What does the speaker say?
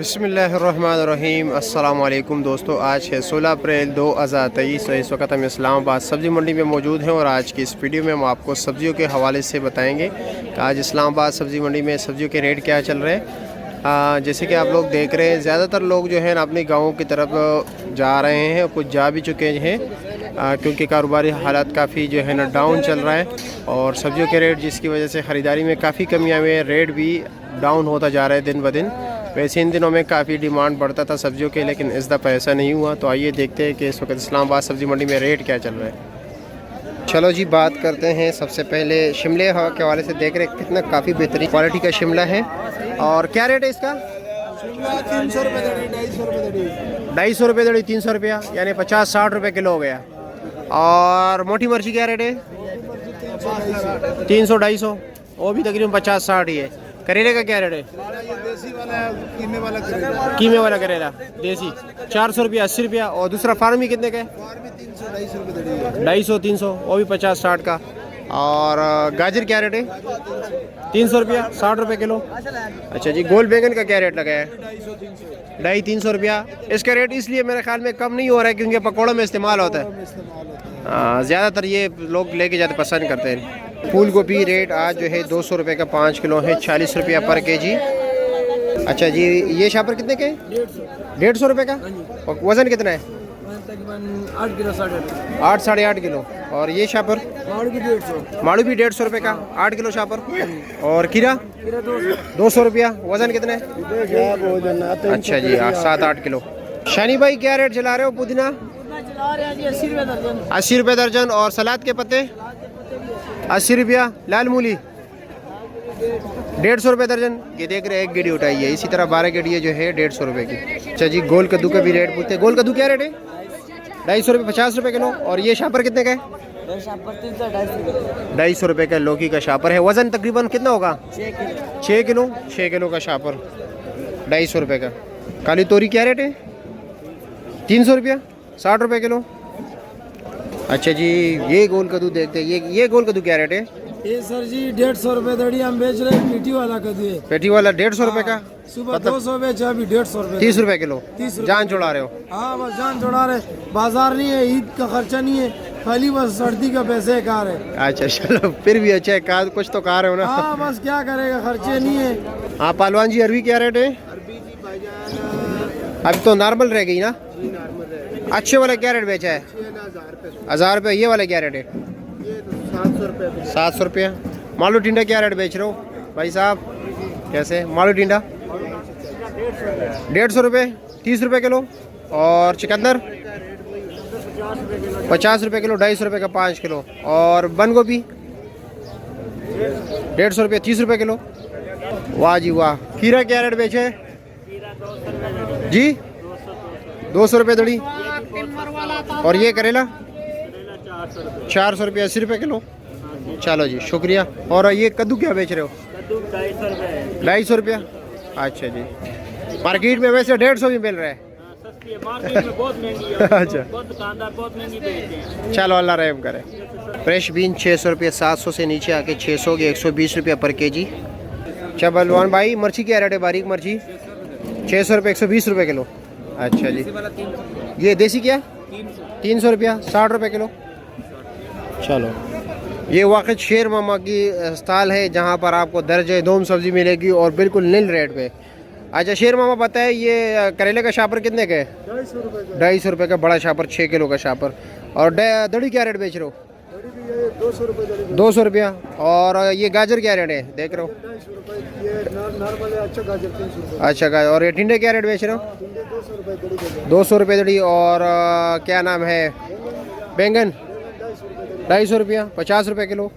बिस्मिल्लाहिर्रहमानिर्रहीम। अस्सलाम वालेकुम दोस्तों, आज है 16 अप्रैल 2023। इस वक्त हम इस्लामाबाद सब्ज़ी मंडी में मौजूद हैं और आज की इस वीडियो में हम आपको सब्ज़ियों के हवाले से बताएंगे कि आज इस्लामाबाद सब्ज़ी मंडी में सब्ज़ियों के रेट क्या चल रहे हैं। जैसे कि आप लोग देख रहे हैं, ज़्यादातर लोग जो है ना अपने गाँव की तरफ जा रहे हैं, कुछ जा भी चुके हैं क्योंकि कारोबारी हालात काफ़ी जो है ना डाउन चल रहा है और सब्ज़ियों के रेट जिसकी वजह से ख़रीदारी में काफ़ी कमी आई है। रेट भी डाउन होता जा रहा है दिन ब दिन। वैसे इन दिनों में काफ़ी डिमांड बढ़ता था सब्जियों के, लेकिन इस दफ़ा ऐसा नहीं हुआ। तो आइए देखते हैं कि इस वक्त इस्लामाबाद सब्ज़ी मंडी में रेट क्या चल रहा है। चलो जी, बात करते हैं। सबसे पहले शिमले हवा के हवाले से देख रहे हैं कितना काफ़ी बेहतरीन क्वालिटी का शिमला है। और क्या रेट है इसका? 300 रुपये दड़ी, 250 रुपये दड़ी, 250 रुपये दड़ी, 300 रुपया, यानी 50-60 रुपये किलो हो गया। और मोटी मिर्ची क्या रेट है? 300-250, वो भी तकरीबन 50-60 ही है। करेले का क्या रेट है? देसी वाला कीमे वाला कीमे वाला करेला देसी 400 रुपया, 80 रुपया। और दूसरा फार्मी कितने का है? 300-250 रुपये दड़ी, 250-300, वो भी 50-60 का। और गाजर क्या रेट है? 300 रुपया, 60 रुपये किलो। अच्छा जी, गोल बैंगन का क्या रेट लगा है? 250-300 रुपया। इसका रेट इसलिए मेरे ख्याल में कम नहीं हो रहा है क्योंकि पकौड़ों में इस्तेमाल होता है। ज़्यादातर ये लोग लेके जाते पसंद करते हैं। फूल गोभी रेट आज जो है 200 रुपये का 5 किलो है, 40 रुपया पर केजी। अच्छा जी, ये शापर कितने के? 150 रुपये का। और वज़न कितना है? 8 किलो 8-8.5 किलो। और ये शापर? माड़ू भी 150 रुपये का, 8 किलो शापर। और खीरा 200 रुपया, वज़न कितना है? अच्छा जी, 7-8 किलो। शानी भाई क्या रेट चला रहे हो? पुदीना 80 रुपये दर्जन। और सलाद के पत्ते 80 रुपया। लाल मूली 150 रुपये दर्जन। ये देख रहे हैं, एक गेड़ी उठाई है। इसी तरह 12 गेड़ी जो है 150 रुपये की। अच्छा जी, गोल कद्दू का भी रेट पूछते हैं। गोल कद्दू क्या रेट है? 250 रुपये, 50 रुपये किलो। और ये शापर कितने का है? 250 रुपये का लौकी का शापर है। वज़न तकरीबन कितना होगा? 6 किलो। 6 किलो का शापर 250 रुपये का। काली तोरी क्या रेट है? 300 रुपया, 60 रुपये किलो। अच्छा जी, ये गोल कद्दू देखते हैं। ये गोल कद्दू क्या रेट है? ये सर जी 150 रुपये दड़ी हम बेच रहे हैं। पेटी वाला कद्दू है। पेटी वाला 150 रुपये का। सुबह 200 बेचा, अभी 150 रुपये। 30 रुपये किलो। 30 रुपये। जान छुड़ा रहे हो? हाँ, बस जान छुड़ा रहे। बाजार नहीं है, ईद का खर्चा नहीं है, खाली बस सर्दी का पैसे कार है। अच्छा, चलो फिर भी अच्छा है, कुछ तो कार है ना। हाँ, बस क्या करेगा, खर्चे नहीं है। हाँ पहलवान जी, अरबी क्या रेट है? अभी तो नॉर्मल रह गई ना। अच्छे वाला क्या रेट बेचा है? 1000 रुपये। ये वाला क्या रेट है? 700 रुपया। मालू टिंडा क्या रेट बेच रहे हो भाई साहब? कैसे मालू टिंडा? 150 रुपये, 30 रुपये किलो। और चिकंदर 50 रुपये किलो, 250 रुपये का 5 किलो। और बंद गोभी 150 रुपये, 30 रुपये किलो। वाह जी वाह। खीरा क्या रेट बेचे जी? 200 रुपये दड़ी। और ये करेला 400 रुपये, 80 रुपये किलो। चलो जी, शुक्रिया। और ये कद्दू क्या बेच रहे हो? 250 रुपया। अच्छा जी, मार्केट में वैसे 150 भी मिल रहा है। अच्छा, चलो अल्लाह रहम करे। फ्रेश बीन 600 रुपये, 700 से नीचे आके 600 के 120 रुपया पर केजी। अच्छा बलवान भाई, मिर्ची क्या रेट है? बारीक मिर्ची 600 रुपये, 120 रुपये किलो। अच्छा जी, ये देसी क्या? 300 रुपया, 60 रुपये किलो। चलो, ये वाक़ई शेर मामा की स्टॉल है जहाँ पर आपको दर्जे दोम सब्ज़ी मिलेगी और बिल्कुल नील रेट पे। अच्छा शेर मामा बताए, ये करेले का शापर कितने का है? 250 रुपये का बड़ा शापर, 6 किलो का शापर। और दड़ी क्या रेट बेच रहे हो? 200 रुपया। और ये गाजर क्या रेट है देख रहे हो? अच्छा गाजर। और ये टिंडे क्या रेट बेच रहे हो? 200 रुपये दड़ी। और क्या नाम है, बैंगन 250 रुपया, 50 रुपये किलो।